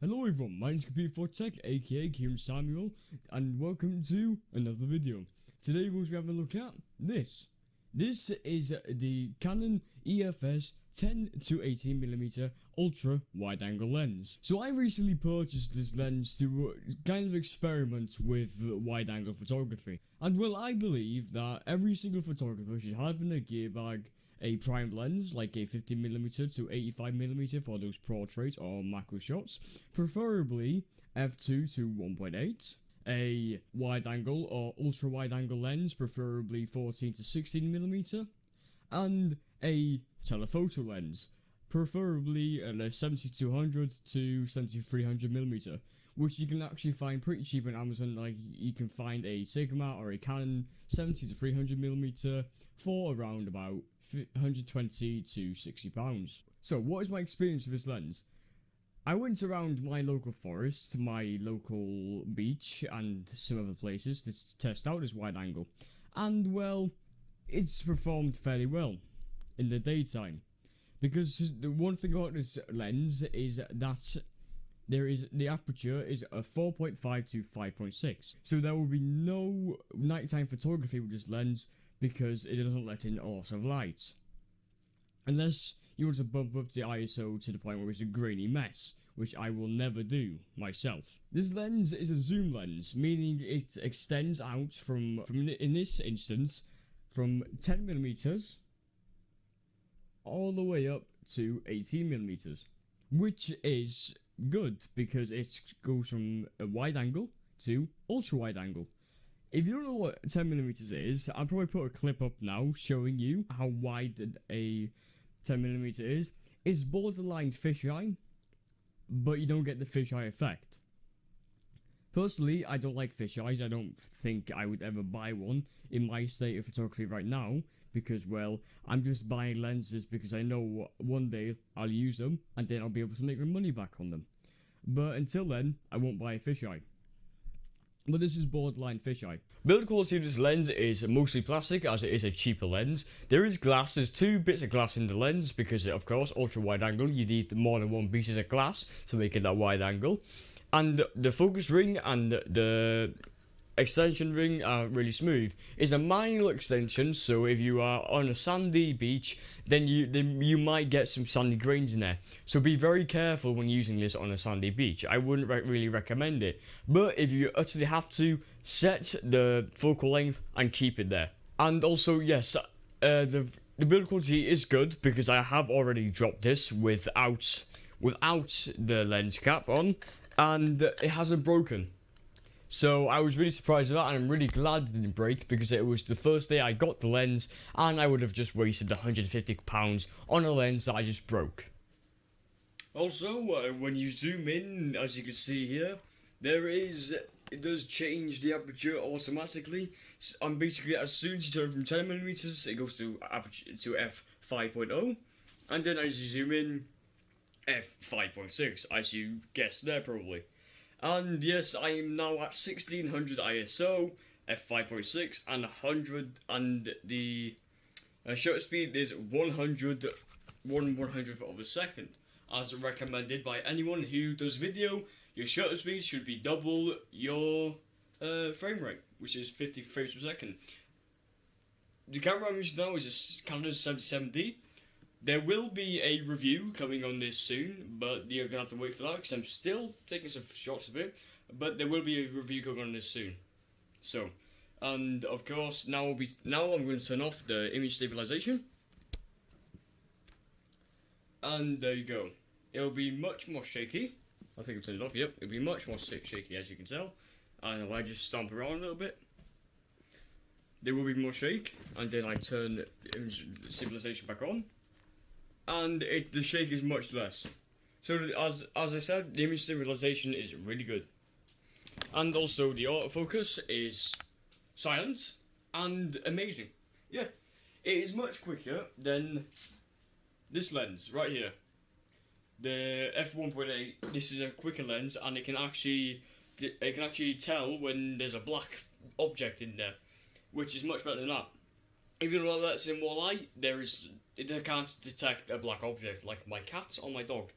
Hello everyone, my name is Computer4Tech, aka Kieran Samuel, and welcome to another video. Today we're going to be having a look at this. This is the Canon EFS 10 to 18mm ultra wide angle lens. So I recently purchased this lens to kind of experiment with wide angle photography. And well, I believe that every single photographer should have in their gear bag a prime lens, like a 50mm to 85mm for those portrait or macro shots, preferably f2 to 1.8. A wide angle or ultra wide angle lens, preferably 14 to 16mm, and a telephoto lens, preferably a 7200 to 7300mm, which you can actually find pretty cheap on Amazon. Like you can find a Sigma or a Canon 70 to 300mm for around about 120 to 60 pounds. So what is my experience with this lens? I went around my local forest, my local beach, and some other places to test out this wide angle, and well, it's performed fairly well in the daytime, because the one thing about this lens is that the aperture is a 4.5 to 5.6, so there will be no nighttime photography with this lens because it doesn't let in a lot of light, unless you want to bump up the ISO to the point where it's a grainy mess, which I will never do myself. This lens is a zoom lens, meaning it extends out from in this instance, from 10mm all the way up to 18mm, which is good because it goes from a wide angle to ultra wide angle. If you don't know what 10mm is, I'll probably put a clip up now showing you how wide a 10mm is. It's borderline fisheye, but you don't get the fisheye effect. Personally, I don't like fisheyes. I don't think I would ever buy one in my state of photography right now, because, well, I'm just buying lenses because I know one day I'll use them and then I'll be able to make my money back on them. But until then, I won't buy a fisheye. But this is borderline fisheye. Build quality of this lens is mostly plastic, as it is a cheaper lens. There is glass, there's 2 bits of glass in the lens, because of course, ultra wide angle, you need more than 1 piece of glass to make it that wide angle. And the focus ring and the extension ring are really smooth. It's a minor extension, so if you are on a sandy beach, then you might get some sandy grains in there. So be very careful when using this on a sandy beach. I wouldn't really recommend it. But if you utterly have to, set the focal length and keep it there. And also, yes, the build quality is good because I have already dropped this without the lens cap on, and it hasn't broken. So I was really surprised at that, and I'm really glad it didn't break, because it was the first day I got the lens and I would have just wasted £150 on a lens that I just broke. Also, when you zoom in, as you can see here, it does change the aperture automatically. And basically, as soon as you turn from 10mm, it goes to f5.0, and then as you zoom in, f5.6, as you guessed there probably. And yes, I am now at 1600 ISO, f5.6, and 100, and the shutter speed is 100th of a second. As recommended by anyone who does video, your shutter speed should be double your frame rate, which is 50 frames per second. The camera I'm using now is a Canon 77D. There will be a review coming on this soon, but you're going to have to wait for that because I'm still taking some shots of it. But there will be a review coming on this soon. So, and of course, now I'm going to turn off the image stabilization. And there you go. It'll be much more shaky. I think I've turned it off, yep. It'll be much more shaky, as you can tell. And if I just stomp around a little bit, there will be more shake. And then I turn the image stabilization back on, and the shake is much less. So as I said, the image stabilization is really good. And also the autofocus is silent and amazing. Yeah, it is much quicker than this lens right here. The f1.8, this is a quicker lens, and it can actually tell when there's a black object in there, which is much better than that. If you don't let it in more light, it can't detect a black object, like my cat or my dog,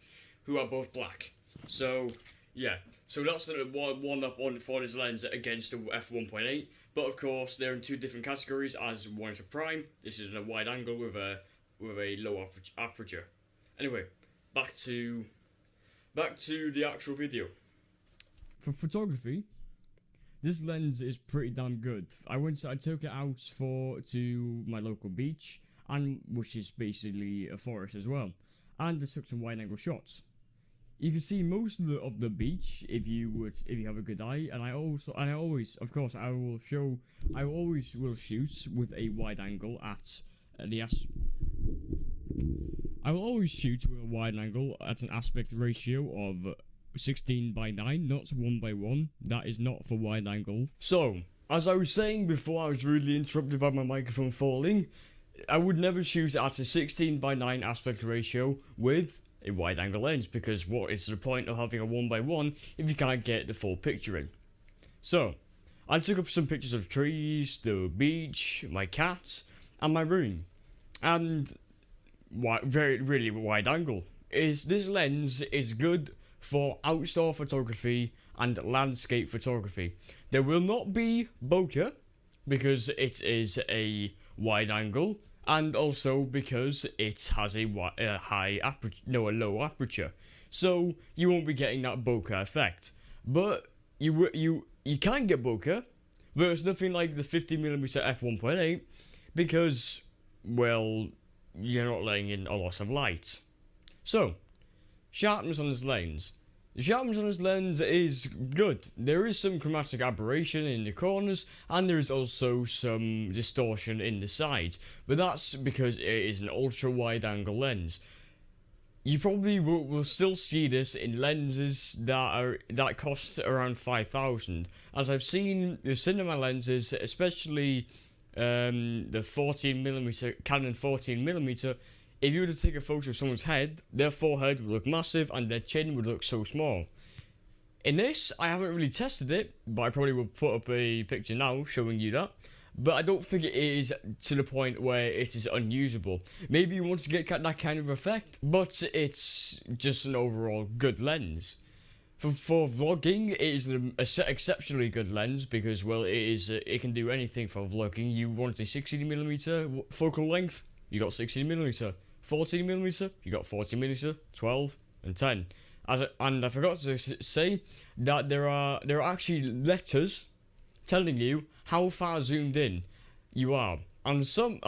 who are both black. So Yeah, so that's the one up on for this lens against the f1.8. But of course, they're in two different categories. As one is a prime, this is a wide angle with a low aperture. Anyway, back to the actual video. For photography, this lens is pretty damn good. I took it out to my local beach, and which is basically a forest as well, and I took some wide angle shots. You can see most of the beach if you have a good eye, and I always will shoot with a wide angle at I will always shoot with a wide angle at an aspect ratio of 16:9, not 1:1. That is not for wide angle. So, as I was saying before I was rudely interrupted by my microphone falling, I would never shoot at a 16:9 aspect ratio with a wide angle lens, because what is the point of having a 1:1 if you can't get the full picture in? So, I took up some pictures of trees, the beach, my cat, and my room, and really wide angle. This lens is good for outdoor photography and landscape photography. There will not be bokeh because it is a wide angle, and also because it has a low aperture, so you won't be getting that bokeh effect. But you can get bokeh, but it's nothing like the 50mm f1.8 because, well, you're not letting in a loss of light. So, sharpness on this lens. The sharpness on this lens is good. There is some chromatic aberration in the corners, and there is also some distortion in the sides, but that's because it is an ultra wide angle lens. You probably will still see this in lenses that cost around 5,000, as I've seen the cinema lenses, especially the 14mm Canon 14mm. If you were to take a photo of someone's head, their forehead would look massive and their chin would look so small. In this, I haven't really tested it, but I probably will put up a picture now showing you that. But I don't think it is to the point where it is unusable. Maybe you want to get that kind of effect, but it's just an overall good lens. For vlogging, it is an exceptionally good lens because, well, it can do anything for vlogging. You want a 16mm focal length, you got 16mm. 14mm, you got 14mm, 12 and 10. And I forgot to say that there are actually letters telling you how far zoomed in you are. On some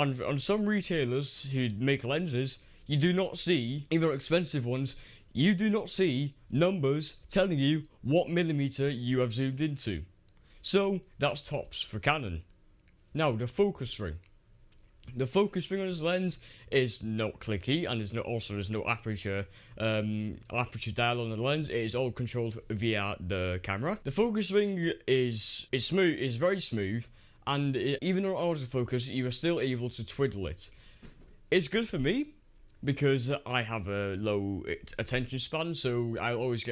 retailers who make lenses, you do not see, even expensive ones, you do not see numbers telling you what millimeter you have zoomed into. So that's tops for Canon. Now the focus ring. The focus ring on this lens is not clicky, and there's no aperture dial on the lens. It is all controlled via the camera. The focus ring is very smooth, and even on autofocus, you are still able to twiddle it. It's good for me because I have a low attention span, so I always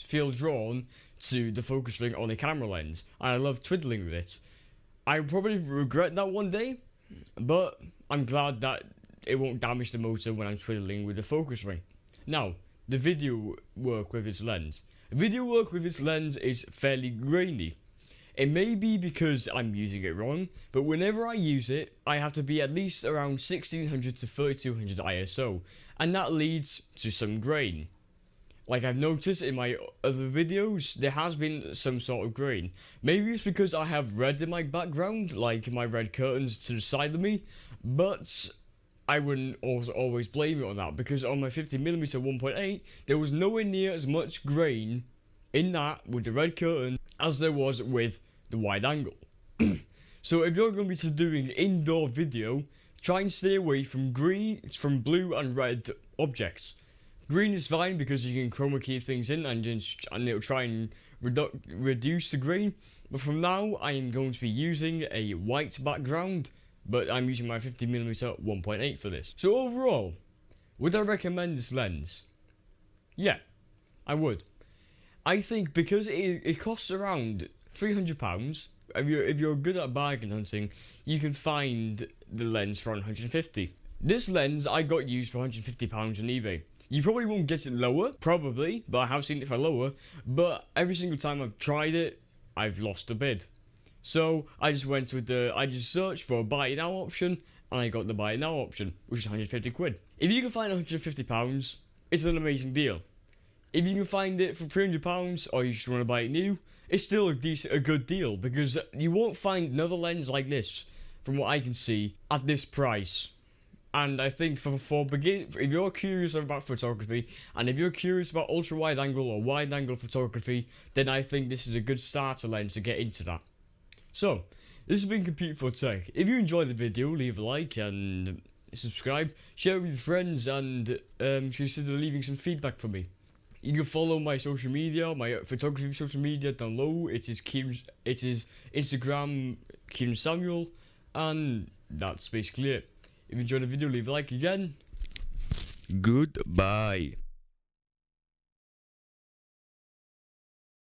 feel drawn to the focus ring on a camera lens, and I love twiddling with it. I probably regret that one day, but I'm glad that it won't damage the motor when I'm twiddling with the focus ring. Now, the video work with this lens. Video work with this lens is fairly grainy. It may be because I'm using it wrong, but whenever I use it, I have to be at least around 1600 to 3200 ISO, and that leads to some grain. Like I've noticed in my other videos, there has been some sort of grain. Maybe it's because I have red in my background, like my red curtains to the side of me, but I wouldn't also always blame it on that, because on my 50mm 1.8, there was nowhere near as much grain in that with the red curtain as there was with the wide angle. So if you're going to be doing indoor video, try and stay away from blue and red objects. Green is fine because you can chroma key things in and it'll try and reduce the grain. But from now, I am going to be using a white background, but I'm using my 50mm 1.8 for this. So overall, would I recommend this lens? Yeah, I would. I think because it costs around £300. If you're good at bargain hunting, you can find the lens for £150. This lens I got used for £150 on eBay. You probably won't get it lower, probably, but I have seen it for lower. But every single time I've tried it, I've lost a bid. So I just went with I just searched for a buy it now option, and I got the buy it now option, which is 150 quid. If you can find £150, it's an amazing deal. If you can find it for £300, or you just want to buy it new, it's still a good deal, because you won't find another lens like this, from what I can see, at this price. And I think if you're curious about photography, and if you're curious about ultra wide angle or wide angle photography, then I think this is a good starter lens to get into that. So, this has been Compute for Tech. If you enjoyed the video, leave a like and subscribe, share it with your friends, and consider leaving some feedback for me. You can follow my social media, my photography social media down low. It is Instagram Kieran Samuel, and that's basically it. If you enjoyed the video, leave a like again. Goodbye.